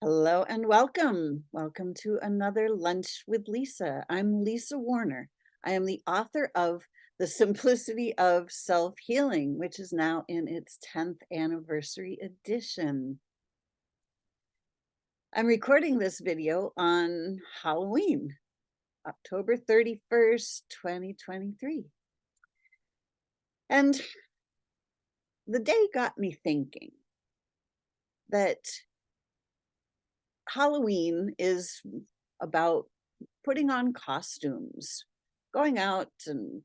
Hello and welcome. Welcome to another Lunch with Lisa. I'm Lisa Warner. I am the author of The Simplicity of Self-Healing, which is now in its 10th anniversary edition. I'm recording this video on Halloween, October 31st, 2023. And the day got me thinking that Halloween is about putting on costumes, going out and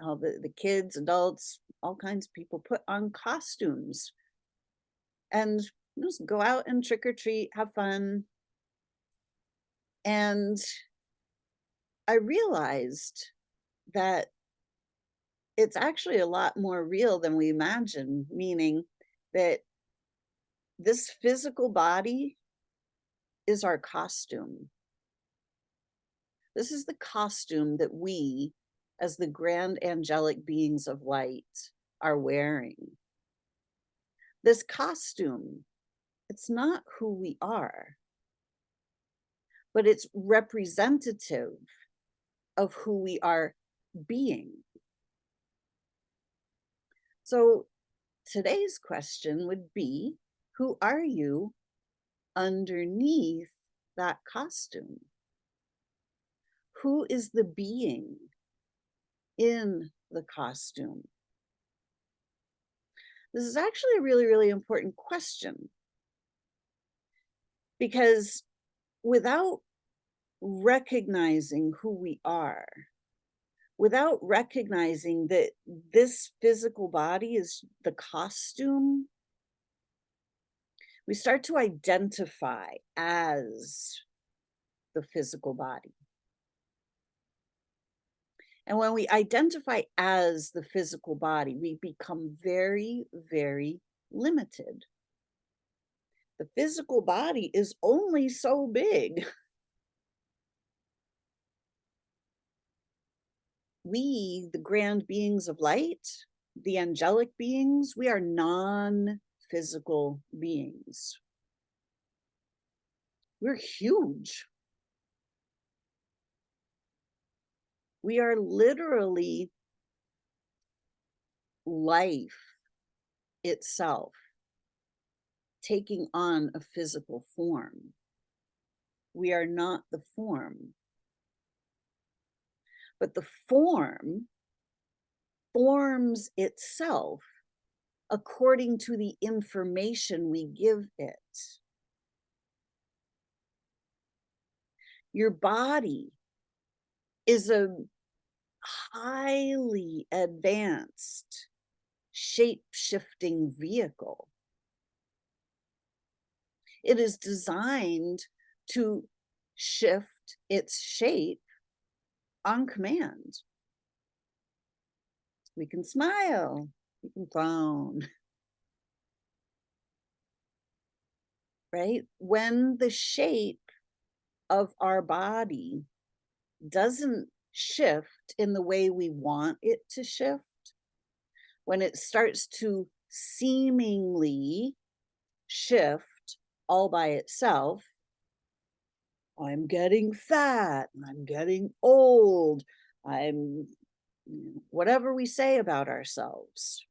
all the kids, adults, all kinds of people put on costumes and just go out and trick or treat, have fun. And I realized that it's actually a lot more real than we imagine, meaning that this physical body is our costume. This is the costume that we, as the grand angelic beings of light, are wearing. This costume, it's not who we are, but it's representative of who we are being. So today's question would be, who are you underneath that costume? Who is the being in the costume? This is actually a really, really important question because without recognizing who we are, without recognizing that this physical body is the costume, we start to identify as the physical body. And when we identify as the physical body, we become very, very limited. The physical body is only so big. We, the grand beings of light, the angelic beings, we are non-physical beings. We're huge. We are literally life itself taking on a physical form. We are not the form. But the form forms itself according to the information we give it. Your body is a highly advanced shape-shifting vehicle. It is designed to shift its shape on command. We can smile, we can frown, right? When the shape of our body doesn't shift in the way we want it to shift, when it starts to seemingly shift all by itself, I'm getting fat, I'm getting old, I'm whatever we say about ourselves,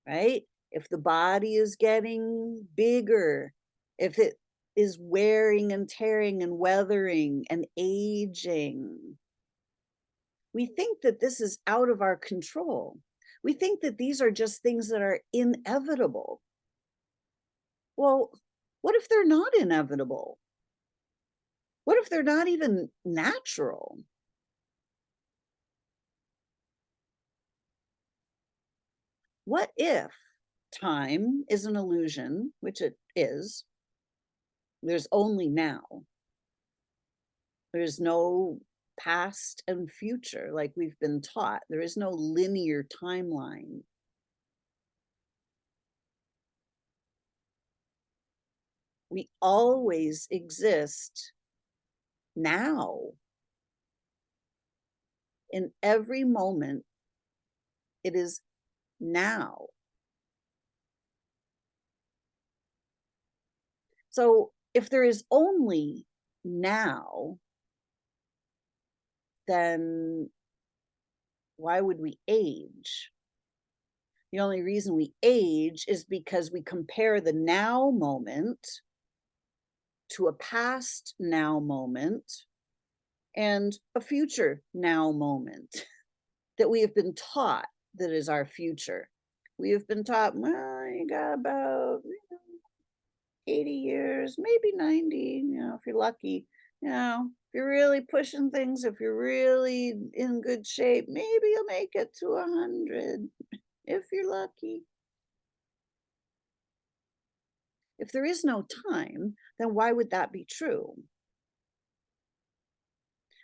right? If the body is getting bigger, if it is wearing and tearing and weathering and aging, we think that this is out of our control. We think that these are just things that are inevitable. Well, what if they're not inevitable? What if they're not even natural? What if time is an illusion, which it is? There's only now. There's no past and future like we've been taught. There is no linear timeline. We always exist now. In every moment, it is now. So if there is only now, then why would we age? The only reason we age is because we compare the now moment to a past now moment and a future now moment that we have been taught that is our future. We have been taught, well, you got about 80 years, maybe 90, if you're lucky. If you're really pushing things, if you're really in good shape, maybe you'll make it to 100 if you're lucky. If there is no time, then why would that be true?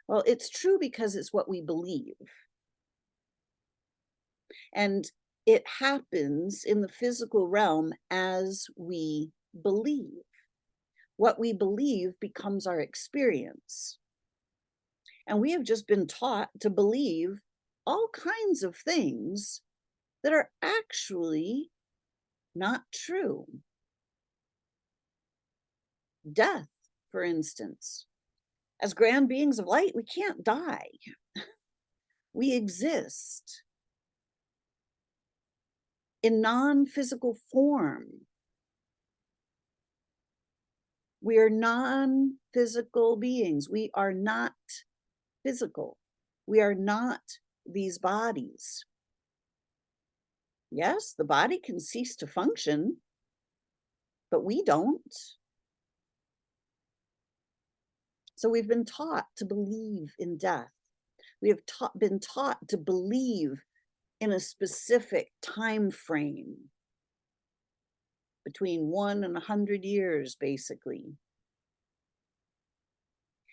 Well, it's true because it's what we believe. And it happens in the physical realm as we believe. What we believe becomes our experience. And we have just been taught to believe all kinds of things that are actually not true. Death, for instance. As grand beings of light, we can't die. We exist in non-physical form. We are non-physical beings. We are not physical. We are not these bodies. Yes, the body can cease to function, but we don't. So we've been taught to believe in death. We have been taught to believe in a specific time frame between 1 and 100 years, basically.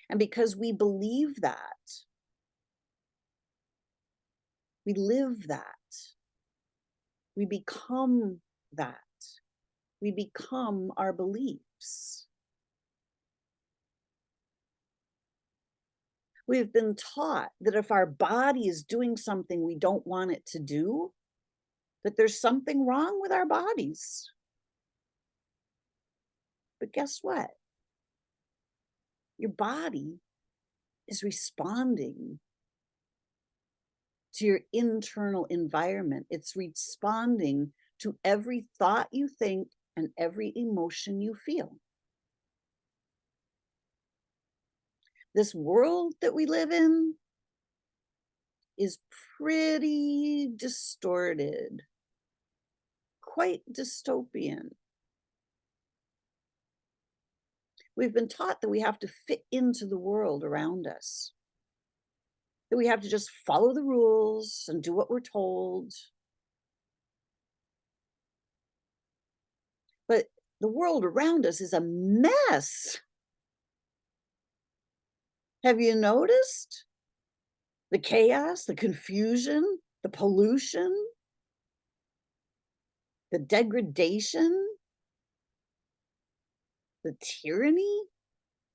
And because we believe that, we live that, we become that, we become our beliefs. We've been taught that if our body is doing something we don't want it to do, that there's something wrong with our bodies. But guess what? Your body is responding to your internal environment. It's responding to every thought you think and every emotion you feel. This world that we live in is pretty distorted, quite dystopian. We've been taught that we have to fit into the world around us, that we have to just follow the rules and do what we're told. But the world around us is a mess. Have you noticed the chaos, the confusion, the pollution, the degradation, the tyranny?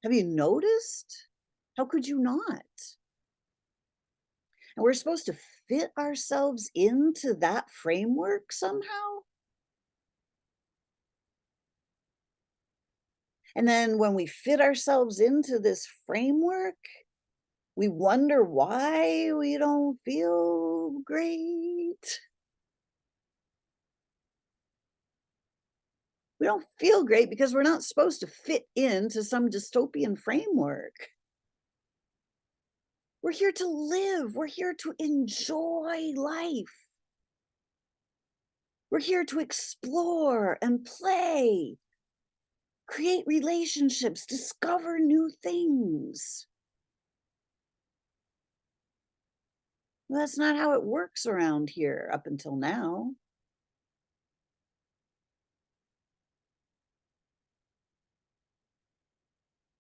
Have you noticed? How could you not? And we're supposed to fit ourselves into that framework somehow? And then when we fit ourselves into this framework, we wonder why we don't feel great. We don't feel great because we're not supposed to fit into some dystopian framework. We're here to live. We're here to enjoy life. We're here to explore and play, create relationships, discover new things. Well, that's not how it works around here up until now.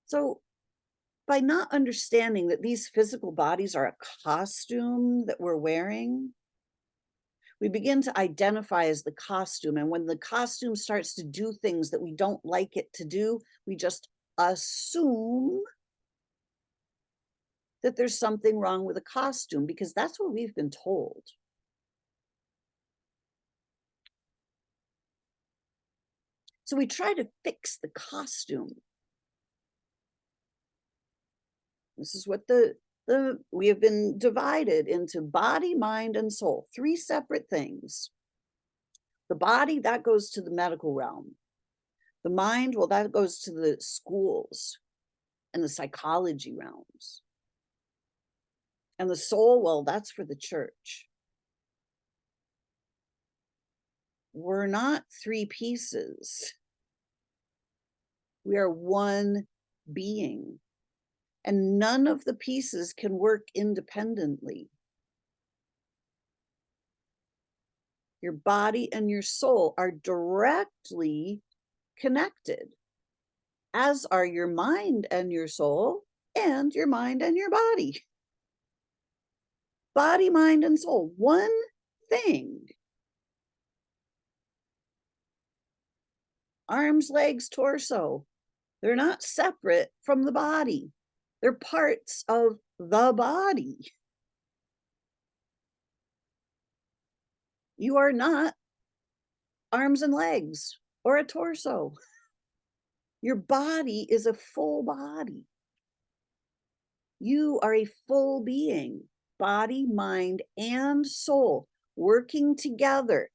So, by not understanding that these physical bodies are a costume that we're wearing, we begin to identify as the costume. And when the costume starts to do things that we don't like it to do, we just assume that there's something wrong with the costume because that's what we've been told. So we try to fix the costume. This is what the we have been divided into body, mind, and soul, three separate things. The body, that goes to the medical realm. The mind, well, that goes to the schools and the psychology realms. And the soul, well, that's for the church. We're not three pieces. We are one being, and none of the pieces can work independently. Your body and your soul are directly connected, as are your mind and your soul, and your mind and your body. Body, mind, and soul, one thing. Arms, legs, torso, they're not separate from the body. They're parts of the body. You are not arms and legs or a torso. Your body is a full body. You are a full being, body, mind, and soul working together.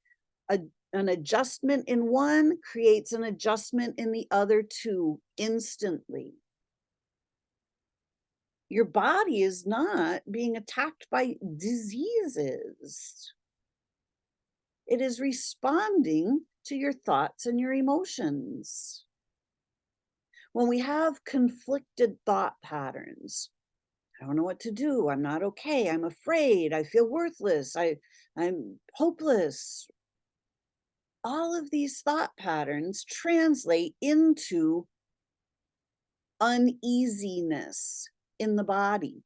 An adjustment in one creates an adjustment in the other two instantly. Your body is not being attacked by diseases. It is responding to your thoughts and your emotions. When we have conflicted thought patterns, I don't know what to do, I'm not okay, I'm afraid, I feel worthless, I'm hopeless. All of these thought patterns translate into uneasiness in the body.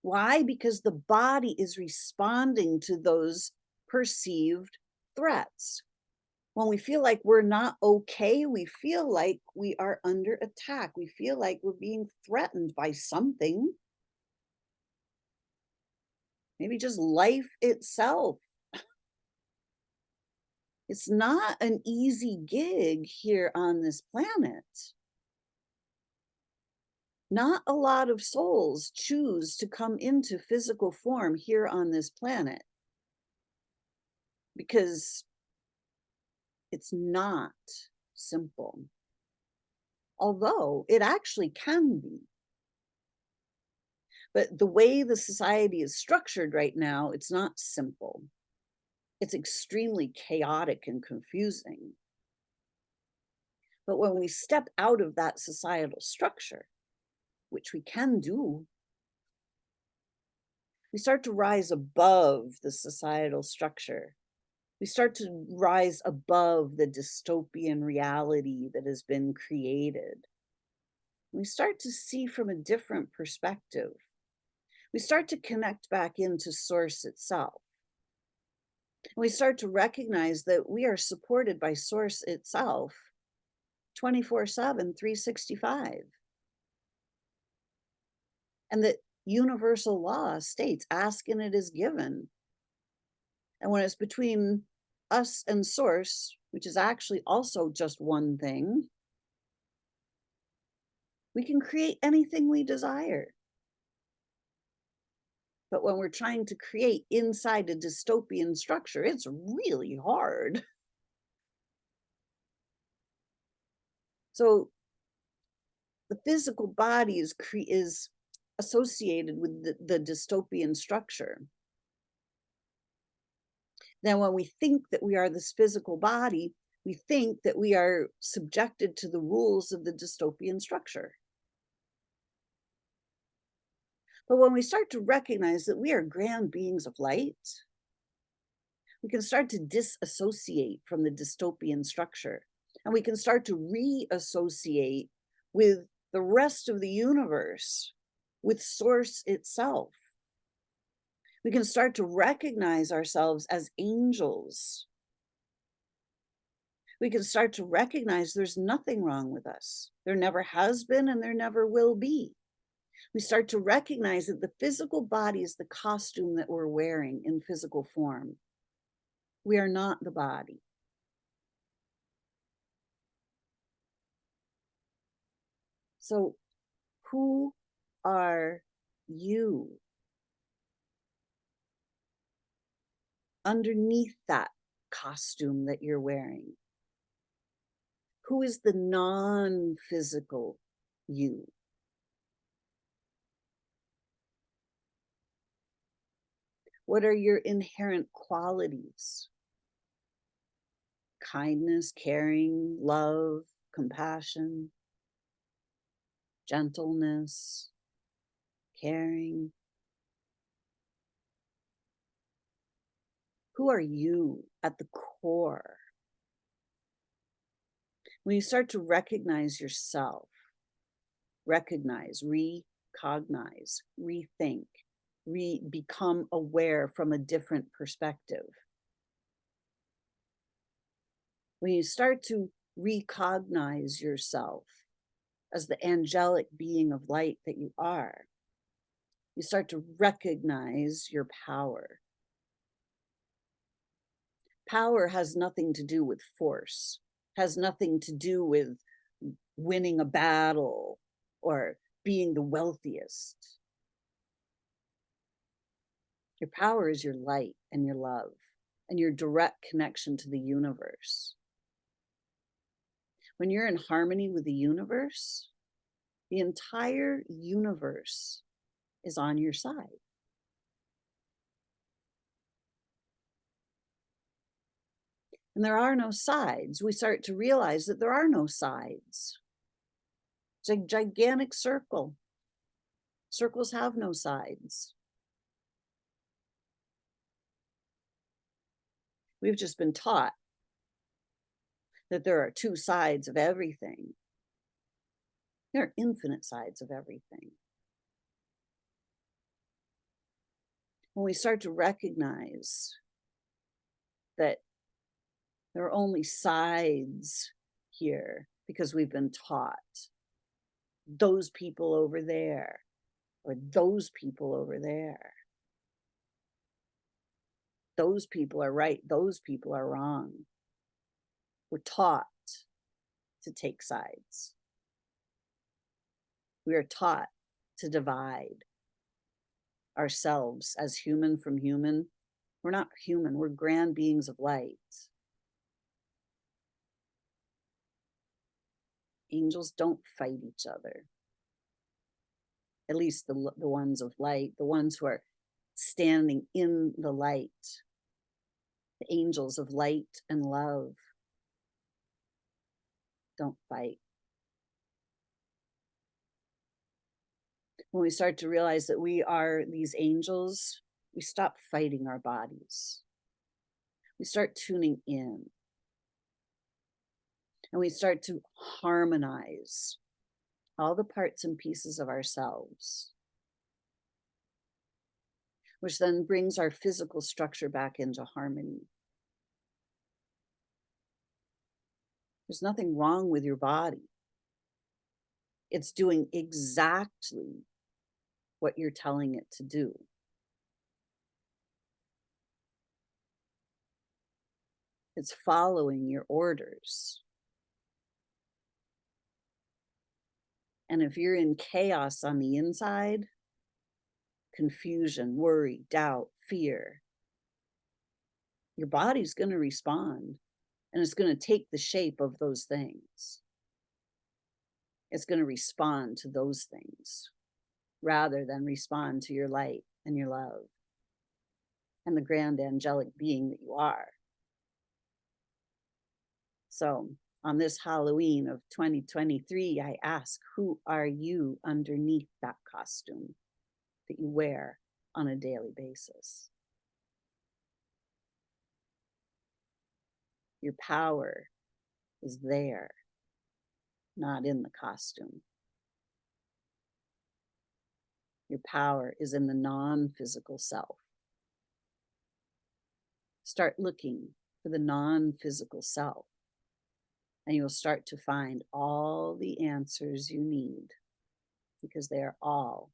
Why? Because the body is responding to those perceived threats. When we feel like we're not okay, we feel like we are under attack. We feel like we're being threatened by something. Maybe just life itself. It's not an easy gig here on this planet. Not a lot of souls choose to come into physical form here on this planet because it's not simple. Although it actually can be. But the way the society is structured right now, it's not simple. It's extremely chaotic and confusing. But when we step out of that societal structure, which we can do, we start to rise above the societal structure. We start to rise above the dystopian reality that has been created. We start to see from a different perspective. We start to connect back into source itself. We start to recognize that we are supported by source itself 24/7, 365. And that universal law states, ask and it is given. And when it's between us and source, which is actually also just one thing, we can create anything we desire. But when we're trying to create inside a dystopian structure, it's really hard. So the physical body is associated with the dystopian structure. Then when we think that we are this physical body, we think that we are subjected to the rules of the dystopian structure. But when we start to recognize that we are grand beings of light, we can start to disassociate from the dystopian structure. And we can start to reassociate with the rest of the universe, with source itself. We can start to recognize ourselves as angels. We can start to recognize there's nothing wrong with us. There never has been and there never will be. We start to recognize that the physical body is the costume that we're wearing in physical form. We are not the body. So, who are you underneath that costume that you're wearing? Who is the non-physical you? What are your inherent qualities? Kindness, caring, love, compassion, gentleness, caring. Who are you at the core? When you start to recognize yourself, recognize, recognize, rethink, become aware from a different perspective. When you start to recognize yourself as the angelic being of light that you are, you start to recognize your power. Power has nothing to do with force, has nothing to do with winning a battle or being the wealthiest. Your power is your light and your love and your direct connection to the universe. When you're in harmony with the universe, the entire universe is on your side. And there are no sides. We start to realize that there are no sides. It's a gigantic circle. Circles have no sides. We've just been taught that there are two sides of everything. There are infinite sides of everything. When we start to recognize that there are only sides here because we've been taught those people over there or those people over there. Those people are right, those people are wrong. We're taught to take sides. We are taught to divide ourselves as human from human. We're not human, we're grand beings of light. Angels don't fight each other. At least the ones of light, the ones who are standing in the light, the angels of light and love don't fight. When we start to realize that we are these angels, we stop fighting our bodies. We start tuning in. And we start to harmonize all the parts and pieces of ourselves, which then brings our physical structure back into harmony. There's nothing wrong with your body. It's doing exactly what you're telling it to do. It's following your orders. And if you're in chaos on the inside, confusion, worry, doubt, fear, your body's going to respond, and it's going to take the shape of those things. It's going to respond to those things rather than respond to your light and your love and the grand angelic being that you are. So on this Halloween of 2023, I ask, who are you underneath that costume that you wear on a daily basis? Your power is there, not in the costume. Your power is in the non-physical self. Start looking for the non-physical self, and you'll start to find all the answers you need because they are all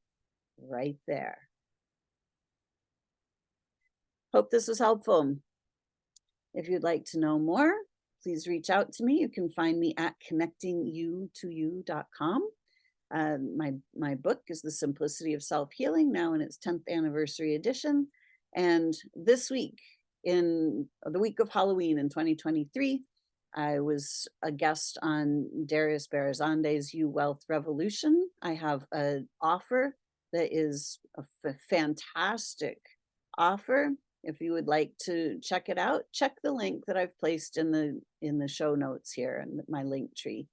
right there. Hope this was helpful. If you'd like to know more, please reach out to me. You can find me at connectingyoutoyou.com. My book is The Simplicity of Self-Healing, now in its 10th anniversary edition. And this week, in the week of Halloween in 2023, I was a guest on Darius Barazande's You Wealth Revolution. I have an offer that is a fantastic offer. If you would like to check it out, check the link that I've placed in the show notes here in my link tree,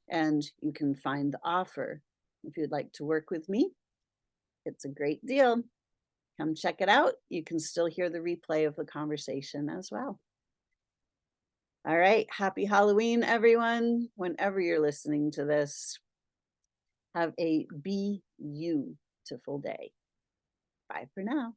and you can find the offer. If you'd like to work with me, it's a great deal. Come check it out. You can still hear the replay of the conversation as well. All right. Happy Halloween, everyone. Whenever you're listening to this, have a beautiful day. Bye for now.